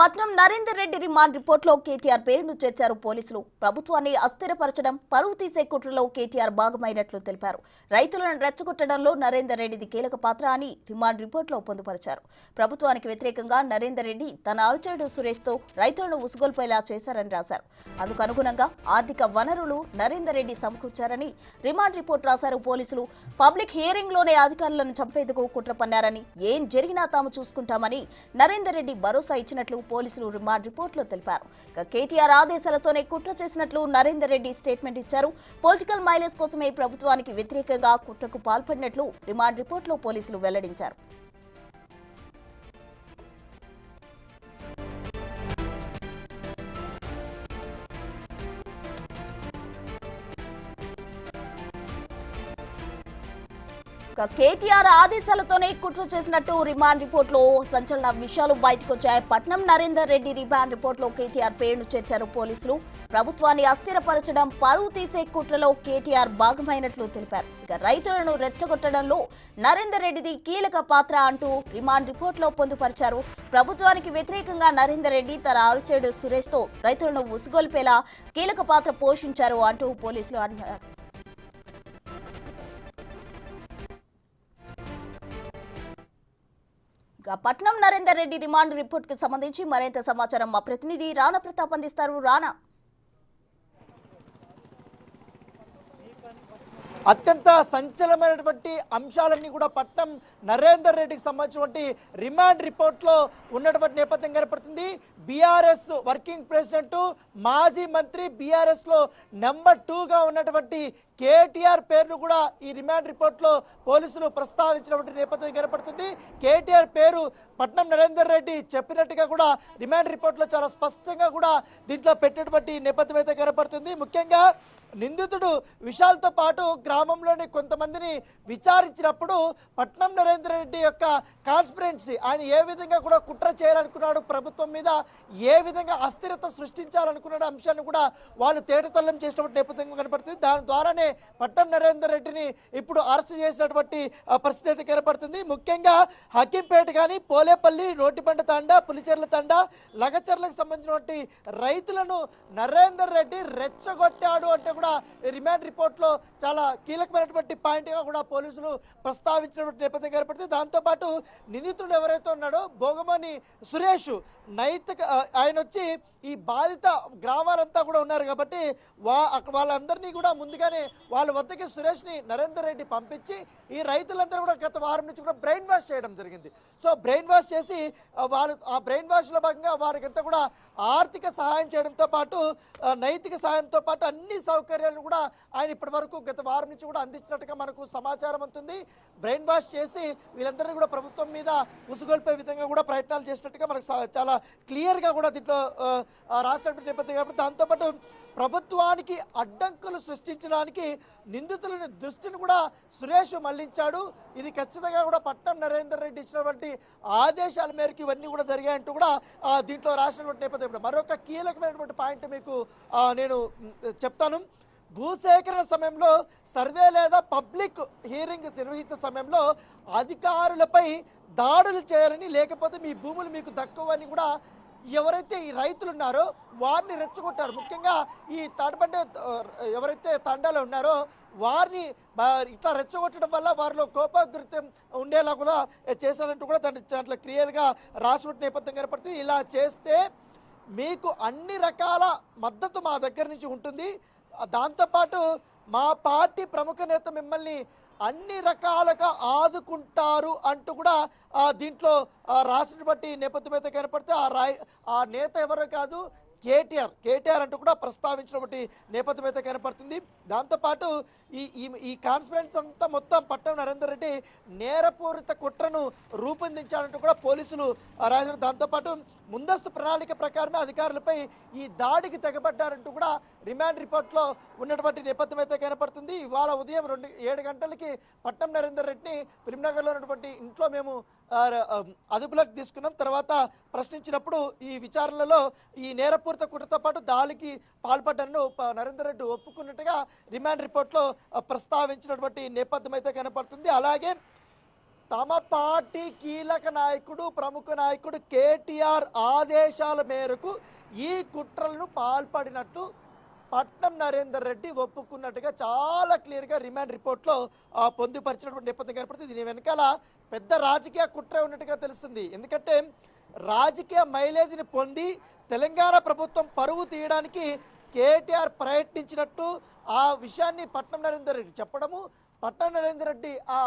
Patnam Narender Reddy remand రిపోర్టులో KTR పేరును చేర్చారు పోలీసులు. ప్రభుత్వాన్ని అస్థిరపరచడం, పరువు తీసే కుట్రలో కేటీఆర్ భాగమైనట్లు తెలిపారు. రైతులను రెచ్చగొట్టడంలో నరేందర్ రెడ్డిది కీలక పాత్ర అని రిమాండ్ రిపోర్టులో పొందుపరిచారు. ప్రభుత్వానికి వ్యతిరేకంగా నరేందర్ రెడ్డి తన అనుచరుడు సురేష్తో రైతులను ఉసుగొల్పేలా చేశారని రాశారు. అందుకు అనుగుణంగా ఆర్థిక వనరులు నరేందర్ రెడ్డి సమకూర్చారని రిమాండ్ రిపోర్టు రాశారు పోలీసులు. పబ్లిక్ హియరింగ్ లోనే అధికారులను చంపేందుకు కుట్ర పన్నారని, ఏం జరిగినా తాము చూసుకుంటామని నరేందర్ రెడ్డి భరోసా ఇచ్చినట్లు పోలీసులు రిమాండ్ రిపోర్టులో తెలిపారు. కేటీఆర్ ఆదేశాలతోనే కుట్ర చేసినట్లు నరేందర్ రెడ్డి స్టేట్మెంట్ ఇచ్చారు. పొలిటికల్ మైలేజ్ కోసమే ప్రభుత్వానికి వ్యతిరేకంగా కుట్రకు పాల్పడినట్లు రిమాండ్ రిపోర్టులో పోలీసులు వెల్లడించారు. కేటీఆర్ ఆదేశాలతోనే కుట్ర చేసినట్టు రిమాండ్ రిపోర్టులో సంచలన విషయాలు బయటకొచ్చాయి. పట్నం నరేందర్ రెడ్డి రిమాండ్ రిపోర్టులో కేటీఆర్ పేరును చేర్చారు పోలీసులు. ప్రభుత్వాన్ని అస్థిరపరచడం, పరువు తీసే కుట్రలో కేటీఆర్ భాగమైనట్లు తెలిపారు. రైతులను రెచ్చగొట్టడంలో నరేందర్ రెడ్డిది కీలక పాత్ర అంటూ రిమాండ్ రిపోర్టులో పొందుపరిచారు. ప్రభుత్వానికి వ్యతిరేకంగా నరేందర్ రెడ్డి తన అనుచరుడు సురేష్తో రైతులను ఉసుగొల్పేలా కీలక పాత్ర పోషించారు అంటూ పోలీసులు అన్నారు. పట్నం నరేందర్ రెడ్డి రిమాండ్ రిపోర్ట్ కు సంబంధించి మరింత సమాచారం మా ప్రతినిధి రాణా ప్రతాప్ అందిస్తారు. రాణా, అత్యంత సంచలనమైనటువంటి అంశాలన్నీ కూడా పట్నం నరేందర్ రెడ్డికి సంబంధించినటువంటి రిమాండ్ రిపోర్ట్లో ఉన్నటువంటి నేపథ్యం కనపడుతుంది. బీఆర్ఎస్ వర్కింగ్ ప్రెసిడెంట్, మాజీ మంత్రి, బీఆర్ఎస్లో నెంబర్ 2గా ఉన్నటువంటి కేటీఆర్ పేరును కూడా ఈ రిమాండ్ రిపోర్ట్లో పోలీసులు ప్రస్తావించినటువంటి నేపథ్యం కనపడుతుంది. కేటీఆర్ పేరు పట్నం నరేందర్ రెడ్డి చెప్పినట్టుగా కూడా రిమాండ్ రిపోర్ట్లో చాలా స్పష్టంగా కూడా దీంట్లో పెట్టినటువంటి నేపథ్యం అయితే కనపడుతుంది. ముఖ్యంగా నిందితుడు విశాల్తో పాటు గ్రామంలోని కొంతమందిని విచారించినప్పుడు పట్నం నరేందర్ రెడ్డి యొక్క కాన్స్పిరెన్సీ, ఆయన ఏ విధంగా కూడా కుట్ర చేయాలనుకున్నాడు, ప్రభుత్వం మీద ఏ విధంగా అస్థిరత సృష్టించాలనుకున్న అంశాన్ని కూడా వాళ్ళు తేటతల్లం చేసినటువంటి నేపథ్యం కనపడుతుంది. దాని ద్వారానే పట్నం నరేందర్ రెడ్డిని ఇప్పుడు అరెస్ట్ చేసినటువంటి పరిస్థితి అయితే కనపడుతుంది. ముఖ్యంగా హకీంపేట కానీ, పోలేపల్లి, రోడ్డిబండ తండా, పులిచెర్ల తండా, లగచర్లకు సంబంధించినటువంటి రైతులను నరేందర్ రెడ్డి రెచ్చగొట్టాడు అంటే కూడా రిమాండ్ రిపోర్ట్ లో చాలా కీలకమైనటువంటి పాయింట్ గా కూడా పోలీసులు ప్రస్తావించినటువంటి నేపథ్యం కనపడుతుంది. దాంతోపాటు నిందితుడు ఎవరైతే ఉన్నాడో భోగమని సురేష్ నైతిక, ఆయన వచ్చి ఈ బాధిత గ్రామాలంతా కూడా ఉన్నారు కాబట్టి వాళ్ళందరినీ కూడా ముందుగానే వాళ్ళ వద్దకి సురేష్ని నరేందర్ రెడ్డి పంపించి ఈ రైతులందరూ కూడా గత వారం నుంచి కూడా బ్రెయిన్ వాష్ చేయడం జరిగింది. సో బ్రెయిన్ వాష్ చేసి వాళ్ళు ఆ బ్రెయిన్ వాష్లో భాగంగా వారికంతా కూడా ఆర్థిక సహాయం చేయడంతో పాటు నైతిక సహాయంతో పాటు అన్ని సౌకర్యాలను కూడా ఆయన ఇప్పటి వరకు గత వారం నుంచి కూడా అందించినట్టుగా మనకు సమాచారం ఉంటుంది. బ్రెయిన్ వాష్ చేసి వీళ్ళందరినీ కూడా ప్రభుత్వం మీద ఉసుగొల్పే విధంగా కూడా ప్రయత్నాలు చేసినట్టుగా మనకు చాలా క్లియర్గా కూడా దీంట్లో రాష్ట్ర నేపథ్యం కాబట్టి దాంతోపాటు ప్రభుత్వానికి అడ్డంకులు సృష్టించడానికి నిందితులని దృష్టిని కూడా సురేష్ మళ్లించాడు. ఇది ఖచ్చితంగా కూడా పట్నం నరేందర్ రెడ్డి ఇచ్చినటువంటి ఆదేశాల మేరకు ఇవన్నీ కూడా జరిగాయంటూ కూడా దీంట్లో రాసినటువంటి నేపథ్యం. మరొక కీలకమైనటువంటి పాయింట్ మీకు నేను చెప్తాను. భూసేకరణ సమయంలో సర్వే లేదా పబ్లిక్ హియరింగ్ నిర్వహించే సమయంలో అధికారులపై దాడులు చేయాలని, లేకపోతే మీ భూములు మీకు దక్కవని కూడా ఎవరైతే ఈ రైతులు ఉన్నారో వారిని రెచ్చగొట్టారు. ముఖ్యంగా ఈ తాడబండ ఎవరైతే తండాలో ఉన్నారో వారిని ఇట్లా రెచ్చగొట్టడం వల్ల వారిలో కోపగ్రతం ఉండేలా కూడా చేశారంటూ కూడా దాంట్లో క్లియర్గా రాసినటువంటి నేపథ్యం కనపడుతుంది. ఇలా చేస్తే మీకు అన్ని రకాల మద్దతు మా దగ్గర నుంచి ఉంటుంది, దాంతోపాటు మా పార్టీ ప్రముఖ నేత మిమ్మల్ని అన్ని రకాలుగా ఆదుకుంటారు అంటూ కూడా దీంట్లో రాసినటువంటి నేపథ్యం అయితే కనపడితే ఆ నేత ఎవరో కాదు కేటీఆర్ అంటూ కూడా ప్రస్తావించినటువంటి నేపథ్యం అయితే కనపడుతుంది. దాంతోపాటు ఈ కాన్ఫరెన్స్ అంతా మొత్తం పట్నం నరేందర్ రెడ్డి నేరపూరిత కుట్రను రూపొందించాలంటూ కూడా పోలీసులు రాశారు. దాంతోపాటు ముందస్తు ప్రణాళిక ప్రకారమే అధికారులపై ఈ దాడికి తెగబడ్డారంటూ కూడా రిమాండ్ రిపోర్ట్లో ఉన్నటువంటి నేపథ్యం అయితే కనపడుతుంది. ఇవాళ ఉదయం 7 గంటలకి పట్నం నరేందర్ రెడ్డిని ఫిలింనగర్లో ఉన్నటువంటి ఇంట్లో మేము అదుపులోకి తీసుకున్నాం. తర్వాత ప్రశ్నించినప్పుడు ఈ విచారణలో ఈ నేరపూరిత కుట్రతో పాటు దాడికి పాల్పడ్డను నరేందర్ రెడ్డి ఒప్పుకున్నట్టుగా రిమాండ్ రిపోర్ట్లో ప్రస్తావించినటువంటి నేపథ్యం అయితే కనపడుతుంది. అలాగే తమ పార్టీ కీలక నాయకుడు ప్రముఖ నాయకుడు కేటీఆర్ ఆదేశాల మేరకు ఈ కుట్రలను పాల్పడినట్టు పట్నం నరేందర్ రెడ్డి ఒప్పుకున్నట్టుగా చాలా క్లియర్గా రిమాండ్ రిపోర్ట్లో పొందుపరిచినటువంటి నేపథ్యం కనపడుతుంది. దీని వెనకాల పెద్ద రాజకీయ కుట్ర ఉన్నట్టుగా తెలుస్తుంది. ఎందుకంటే రాజకీయ మైలేజ్ని పొంది తెలంగాణ ప్రభుత్వం పరువు తీయడానికి కేటీఆర్ ప్రయత్నించినట్టు ఆ విషయాన్ని పట్నం నరేందర్ రెడ్డి చెప్పడము, పట్నం నరేందర్ రెడ్డి ఆ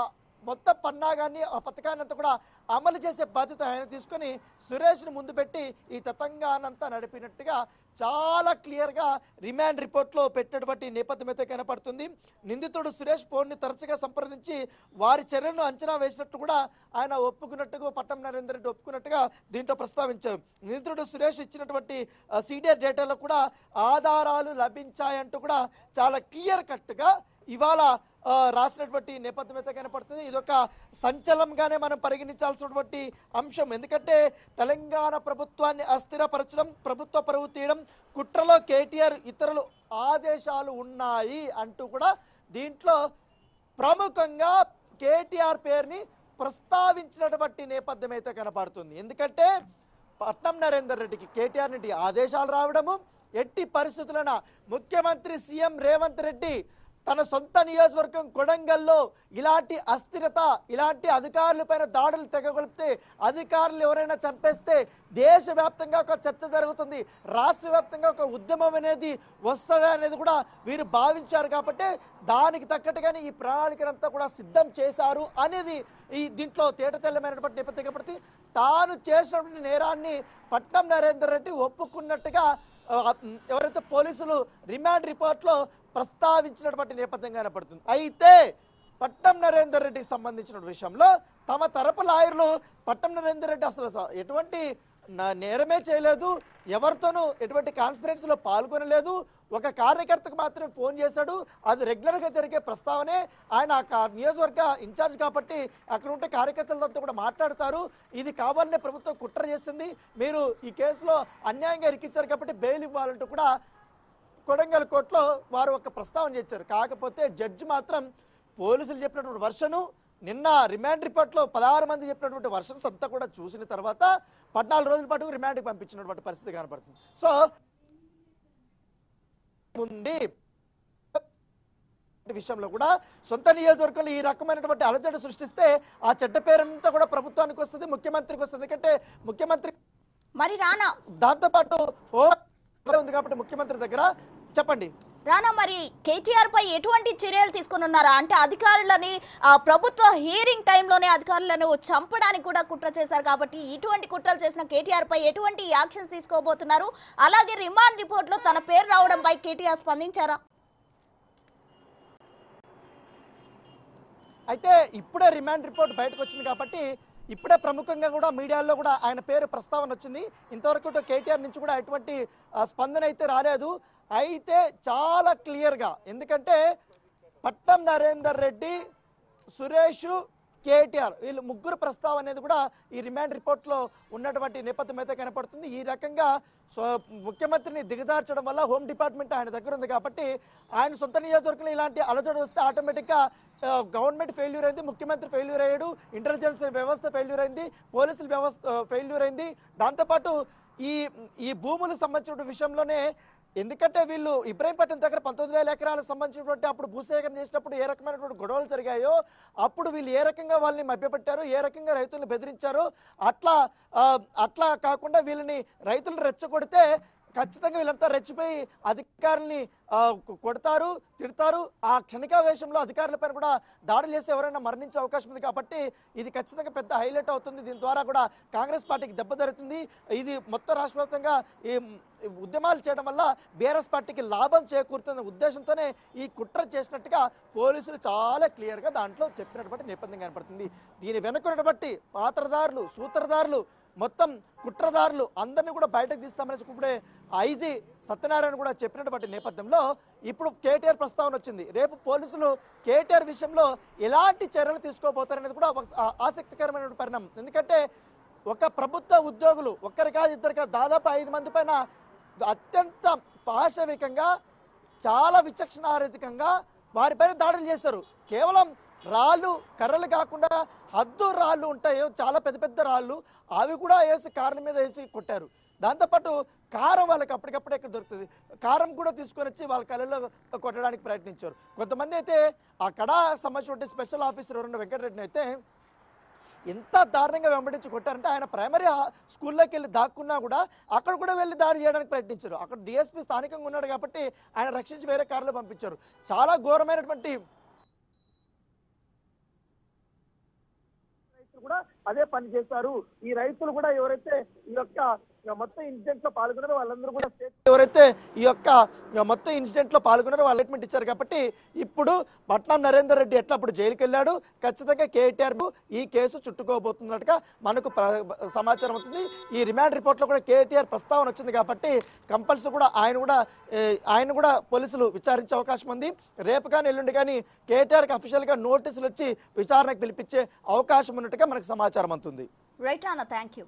మొత్తం పన్నాగాన్ని ఆ పథకాన్ని అంతా కూడా అమలు చేసే బాధ్యత ఆయన తీసుకొని సురేష్ను ముందు పెట్టి ఈ తతంగానంతా నడిపినట్టుగా చాలా క్లియర్గా రిమాండ్ రిపోర్ట్లో పెట్టినటువంటి నేపథ్యం అయితే కనపడుతుంది. నిందితుడు సురేష్ ఫోన్ని తరచుగా సంప్రదించి వారి చర్యలను అంచనా వేసినట్టు కూడా ఆయన ఒప్పుకున్నట్టుగా పట్నం నరేందర్ రెడ్డి ఒప్పుకున్నట్టుగా దీంట్లో ప్రస్తావించారు. నిందితుడు సురేష్ ఇచ్చినటువంటి సీనియర్ డేటాలో కూడా ఆధారాలు లభించాయంటూ కూడా చాలా క్లియర్ కట్గా ఇవాళ రాసినటువంటి నేపథ్యం అయితే కనపడుతుంది. ఇదొక సంచలనంగానే మనం పరిగణించాల్సినటువంటి అంశం. ఎందుకంటే తెలంగాణ ప్రభుత్వాన్ని అస్థిరపరచడం, ప్రభుత్వ పరువు తీయడం, కుట్రలో కేటీఆర్ ఇతరులు ఆదేశాలు ఉన్నాయి అంటూ కూడా దీంట్లో ప్రముఖంగా కేటీఆర్ పేరుని ప్రస్తావించినటువంటి నేపథ్యం అయితే కనపడుతుంది. ఎందుకంటే పట్నం నరేందర్ రెడ్డికి కేటీఆర్ నుండి ఆదేశాలు రావడము, ఎట్టి పరిస్థితులన ముఖ్యమంత్రి సీఎం రేవంత్ రెడ్డి తన సొంత నియోజకవర్గం కొడంగల్లో ఇలాంటి అస్థిరత, ఇలాంటి అధికారులపైన దాడులు తెగగొలిపితే, అధికారులు ఎవరైనా చంపేస్తే దేశవ్యాప్తంగా ఒక చర్చ జరుగుతుంది, రాష్ట్ర వ్యాప్తంగా ఒక ఉద్యమం అనేది వస్తుంది అనేది కూడా వీరు భావించారు. కాబట్టి దానికి తగ్గట్టుగానే ఈ ప్రణాళికనంతా కూడా సిద్ధం చేశారు అనేది ఈ దీంట్లో తేటతెల్లమైనటువంటి నేపథ్యం. కాబట్టి తాను చేసినటువంటి నేరాన్ని పట్నం నరేందర్ రెడ్డి ఒప్పుకున్నట్టుగా ఎవరైతే పోలీసులు రిమాండ్ రిపోర్ట్లో ప్రస్తావించినటువంటి నేపథ్యం కనపడుతుంది. అయితే పట్నం నరేందర్ రెడ్డికి సంబంధించిన విషయంలో తమ తరపు లాయర్లు పట్నం నరేందర్ రెడ్డి అసలు ఎటువంటి నేరమే చేయలేదు, ఎవరితోనూ ఎటువంటి కాన్ఫరెన్స్లో పాల్గొనలేదు, ఒక కార్యకర్తకు మాత్రమే ఫోన్ చేశాడు, అది రెగ్యులర్గా జరిగే ప్రస్తావనే, ఆయన నియోజకవర్గ ఇన్ఛార్జ్ కాబట్టి అక్కడ ఉంటే కార్యకర్తలతో కూడా మాట్లాడతారు, ఇది కావాలనే ప్రభుత్వం కుట్ర చేసింది, మీరు ఈ కేసులో అన్యాయంగా ఇరికించారు కాబట్టి బెయిల్ ఇవ్వాలంటూ కూడా కొడంగల్ కోర్టులో వారు ఒక ప్రస్తావన చేశారు. కాకపోతే జడ్జి మాత్రం పోలీసులు చెప్పినటువంటి వర్షను, నిన్న రిమాండ్ రిపోర్ట్లో 16 మంది చెప్పినటువంటి వర్షన్స్ అంతా కూడా చూసిన తర్వాత 14 రోజుల పాటు రిమాండ్కి పంపించినటువంటి పరిస్థితి కనపడుతుంది. సో ఉంది విషయంలో కూడా సొంత నియోజకవర్గంలో ఈ రకమైనటువంటి అలజడి సృష్టిస్తే ఆ చెడ్డ పేరంతా కూడా ప్రభుత్వానికి వస్తుంది, ముఖ్యమంత్రికి వస్తుంది. ఎందుకంటే ముఖ్యమంత్రి మరి రానా దాంతోపాటు ఉంది కాబట్టి ముఖ్యమంత్రి దగ్గర చెప్పండి రానా, మరి కేటీఆర్ పై ఎటువంటి చర్యలు తీసుకుని ఉన్నారా? అంటే అధికారులని ప్రభుత్వ హియరింగ్ టైంలోనే అధికారులను చంపడానికి కూడా కుట్ర చేశారు కాబట్టి ఇటువంటి కుట్రలు చేసిన కేటీఆర్ పై ఎటువంటి యాక్షన్స్ తీసుకోబోతున్నారు? అలాగే రిమాండ్ రిపోర్ట్ లో తన పేరు రావడంపై కేటీఆర్ స్పందించారా? అయితే ఇప్పుడే రిమాండ్ రిపోర్ట్ బయటకు వచ్చింది కాబట్టి ఇప్పుడే ప్రముఖంగా కూడా మీడియాలో కూడా ఆయన పేరు ప్రస్తావన వచ్చింది. ఇంతవరకు కేటీఆర్ నుంచి కూడా ఎటువంటి స్పందన అయితే రాలేదు. అయితే చాలా క్లియర్గా, ఎందుకంటే పట్నం నరేందర్ రెడ్డి, సురేష్, కేటీఆర్ వీళ్ళు ముగ్గురు ప్రస్తావన అనేది కూడా ఈ రిమాండ్ రిపోర్ట్లో ఉన్నటువంటి నేపథ్యం అయితే కనపడుతుంది. ఈ రకంగా ముఖ్యమంత్రిని దిగజార్చడం వల్ల హోమ్ డిపార్ట్మెంట్ ఆయన దగ్గర ఉంది కాబట్టి ఆయన సొంత నియోజకవర్గంలో ఇలాంటి అలజడి వస్తే ఆటోమేటిక్గా గవర్నమెంట్ ఫెయిల్యూర్ అయింది, ముఖ్యమంత్రి ఫెయిల్యూర్ అయ్యాడు, ఇంటెలిజెన్స్ వ్యవస్థ ఫెయిల్యూర్ అయింది, పోలీసుల వ్యవస్థ ఫెయిల్యూర్ అయింది. దాంతోపాటు ఈ భూములకు సంబంధించిన విషయంలోనే, ఎందుకంటే వీళ్ళు ఇబ్రాహీంపట్నం దగ్గర 19,000 ఎకరాలకు సంబంధించినటువంటి అప్పుడు భూసేకరణ చేసినప్పుడు ఏ రకమైనటువంటి గొడవలు జరిగాయో, అప్పుడు వీళ్ళు ఏ రకంగా వాళ్ళని మభ్యపెట్టారు, ఏ రకంగా రైతులను బెదిరించారు, అట్లా కాకుండా వీళ్ళని రైతులను రెచ్చగొడితే ఖచ్చితంగా వీళ్ళంతా రెచ్చిపోయి అధికారుల్ని కొడతారు, తిడతారు. ఆ క్షణికావేశంలో అధికారులపైన కూడా దాడులు చేసి ఎవరైనా మరణించే అవకాశం ఉంది కాబట్టి ఇది ఖచ్చితంగా పెద్ద హైలైట్ అవుతుంది. దీని ద్వారా కూడా కాంగ్రెస్ పార్టీకి దెబ్బ జరుగుతుంది. ఇది మొత్తం రాష్ట్ర వ్యాప్తంగా ఈ ఉద్యమాలు చేయడం వల్ల బీఆర్ఎస్ పార్టీకి లాభం చేకూరుతున్న ఉద్దేశంతోనే ఈ కుట్ర చేసినట్టుగా పోలీసులు చాలా క్లియర్గా దాంట్లో చెప్పినటువంటి నేపథ్యం కనపడుతుంది. దీని వెనుకున్నటువంటి పాత్రదారులు, సూత్రధారులు, మొత్తం కుట్రదారులు అందరినీ కూడా బయటకు తీస్తామని ఇప్పుడే ఐజీ సత్యనారాయణ కూడా చెప్పినటువంటి నేపథ్యంలో ఇప్పుడు కేటీఆర్ ప్రస్తావన వచ్చింది. రేపు పోలీసులు కేటీఆర్ విషయంలో ఎలాంటి చర్యలు తీసుకోబోతారనేది కూడా ఆసక్తికరమైన పరిణామం. ఎందుకంటే ఒక ప్రభుత్వ ఉద్యోగులు ఒక్కరి కాదు, ఇద్దరు కాదు, దాదాపు 5 మంది పైన అత్యంత పాశవికంగా, చాలా విచక్షణారహితంగా వారిపైన దాడులు చేశారు. కేవలం రాళ్ళు కర్రలు కాకుండా హద్దు రాళ్ళు ఉంటాయో చాలా పెద్ద పెద్ద రాళ్ళు అవి కూడా వేసి కార్ల మీద వేసి కొట్టారు. దాంతోపాటు కారం వాళ్ళకి అప్పటికప్పుడే ఇక్కడ దొరుకుతుంది, కారం కూడా తీసుకొని వచ్చి వాళ్ళ కళ్ళలో కొట్టడానికి ప్రయత్నించారు. కొంతమంది అయితే ఆ కడా సంబంధించిన స్పెషల్ ఆఫీసర్ ఎవరున్న వెంకటరెడ్డిని అయితే ఎంత దారుణంగా వెంబడించి కొట్టారంటే ఆయన ప్రైమరీ స్కూల్లోకి వెళ్ళి దాక్కున్నా కూడా అక్కడ కూడా వెళ్ళి దాడి చేయడానికి ప్రయత్నించారు. అక్కడ డిఎస్పీ స్థానికంగా ఉన్నాడు కాబట్టి ఆయన రక్షించి వేరే కారులో పంపించారు. చాలా ఘోరమైనటువంటి కూడా అదే పని చేశారు. ఈ రైతులు కూడా ఎవరైతే ఈ యొక్క మొత్తం ఇన్సిడెంట్ లో పాల్గొన్నారో వాళ్ళందరూ కూడా ఎవరైతే ఈ యొక్క మొత్తం ఇన్సిడెంట్ లో పాల్గొన్నారో వాళ్ళు స్టేట్మెంట్ ఇచ్చారు. కాబట్టి ఇప్పుడు పట్నం నరేందర్ రెడ్డి ఎట్లా అప్పుడు జైలుకి వెళ్ళాడు, ఖచ్చితంగా కేటీఆర్ ఈ కేసు చుట్టుకోబోతున్నట్టుగా మనకు సమాచారం అవుతుంది. ఈ రిమాండ్ రిపోర్ట్ లో కూడా కేటీఆర్ ప్రస్తావన వచ్చింది కాబట్టి కంపల్సరీ కూడా ఆయన కూడా పోలీసులు విచారించే అవకాశం ఉంది. రేపు కానీ ఎల్లుండి కానీ కేటీఆర్ కి అఫీషియల్ గా నోటీసులు వచ్చి విచారణకు పిలిపించే అవకాశం ఉన్నట్టుగా మనకు సమాచారం అందుతుంది. రైట్ అన్న, థ్యాంక్ యూ.